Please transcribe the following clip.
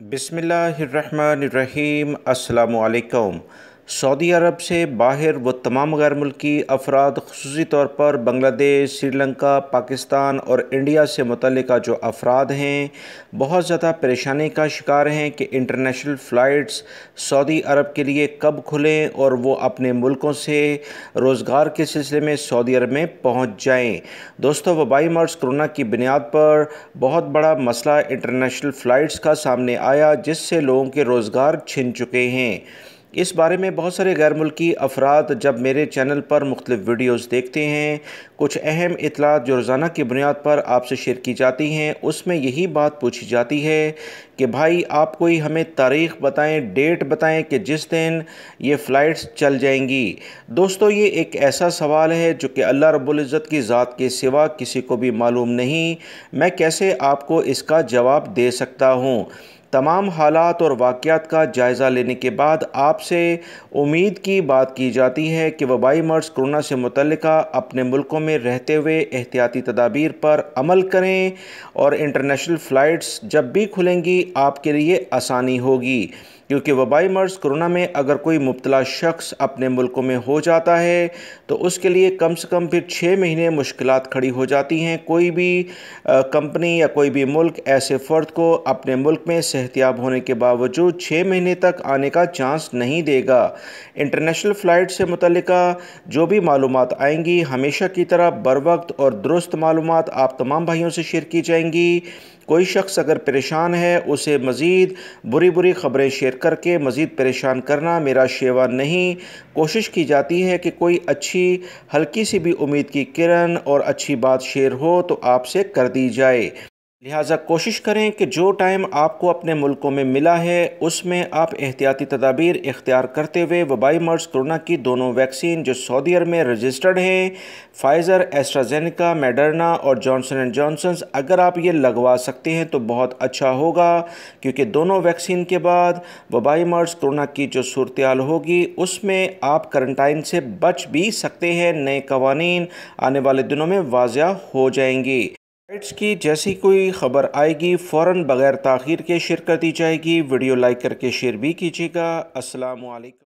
बिस्मिल्लाहिर्रहमानिर्रहीम। अस्सलामुअलैकुम। सऊदी अरब से बाहर वो तमाम गैर मुल्की अफराद, ख़ुसूसी तौर पर बांग्लादेश, श्रीलंका, पाकिस्तान और इंडिया से मुतल्लिक़ जो अफराद हैं, बहुत ज़्यादा परेशानी का शिकार हैं कि इंटरनेशनल फ़्लाइट्स सऊदी अरब के लिए कब खुलें और वो अपने मुल्कों से रोज़गार के सिलसिले में सऊदी अरब में पहुँच जाएँ। दोस्तों, वबाई मर्ज़ कोरोना की बुनियाद पर बहुत बड़ा मसला इंटरनेशनल फ़्लाइट्स का सामने आया, जिससे लोगों के रोज़गार छिन चुके हैं। इस बारे में बहुत सारे गैर मुल्की अफराद जब मेरे चैनल पर मुख्तलिफ़ वीडियोज़ देखते हैं, कुछ अहम इत्तलात जो रोज़ाना की बुनियाद पर आपसे शेयर की जाती हैं, उसमें यही बात पूछी जाती है कि भाई आप कोई हमें तारीख़ बताएं, डेट बताएं कि जिस दिन ये फ़्लाइट्स चल जाएंगी। दोस्तों, ये एक ऐसा सवाल है जो कि अल्लाह रब्बुल इज़्ज़त की ज़ात के सिवा किसी को भी मालूम नहीं। मैं कैसे आपको इसका जवाब दे सकता हूँ। तमाम हालात और वाक़यात का जायज़ा लेने के बाद आपसे उम्मीद की बात की जाती है कि वबाई मर्ज़ कोरोना से मुतल्लिक़ा अपने मुल्कों में रहते हुए एहतियाती तदाबीर पर अमल करें और इंटरनेशनल फ़्लाइट्स जब भी खुलेंगी आपके लिए आसानी होगी, क्योंकि वबाई मर्ज़ कोरोना में अगर कोई मुब्तला शख्स अपने मुल्कों में हो जाता है तो उसके लिए कम से कम फिर 6 महीने मुश्किलात खड़ी हो जाती हैं। कोई भी कंपनी या कोई भी मुल्क ऐसे फ़र्द को अपने मुल्क में सेहतियाब होने के बावजूद 6 महीने तक आने का चांस नहीं देगा। इंटरनेशनल फ़्लाइट से मुतल्लिक़ा जो भी मालूमात आएंगी, हमेशा की तरह बर वक्त और दुरुस्त मालूमात आप तमाम भाइयों से शेयर की जाएंगी। कोई शख्स अगर परेशान है, उसे मज़ीद बुरी ख़बरें शेयर करके मज़ीद परेशान करना मेरा शेवा नहीं। कोशिश की जाती है कि कोई अच्छी हल्की सी भी उम्मीद की किरण और अच्छी बात शेयर हो तो आपसे कर दी जाए। लिहाजा कोशिश करें कि जो टाइम आपको अपने मुल्कों में मिला है उसमें आप एहतियाती तदाबीर इख्तियार करते हुए वबाई मर्ज़ कोरोना की दोनों वैक्सीन जो सऊदी अरब में रजिस्टर्ड हैं, फाइज़र, एस्ट्राज़ेनेका, मॉडर्ना और जॉनसन एंड जॉनसन, अगर आप ये लगवा सकते हैं तो बहुत अच्छा होगा, क्योंकि दोनों वैक्सीन के बाद वबाई मर्ज़ कोरोना की जो सूरत-ए-हाल होगी उसमें आप करंटाइन से बच भी सकते हैं। नए कवानीन आने वाले दिनों में वाज़िया हो जाएंगी। फ्लाइट्स की जैसी कोई ख़बर आएगी फ़ौरन बग़ैर ताख़ीर के शेयर कर दी जाएगी। वीडियो लाइक करके शेयर भी कीजिएगा। अस्सलामु अलैकुम।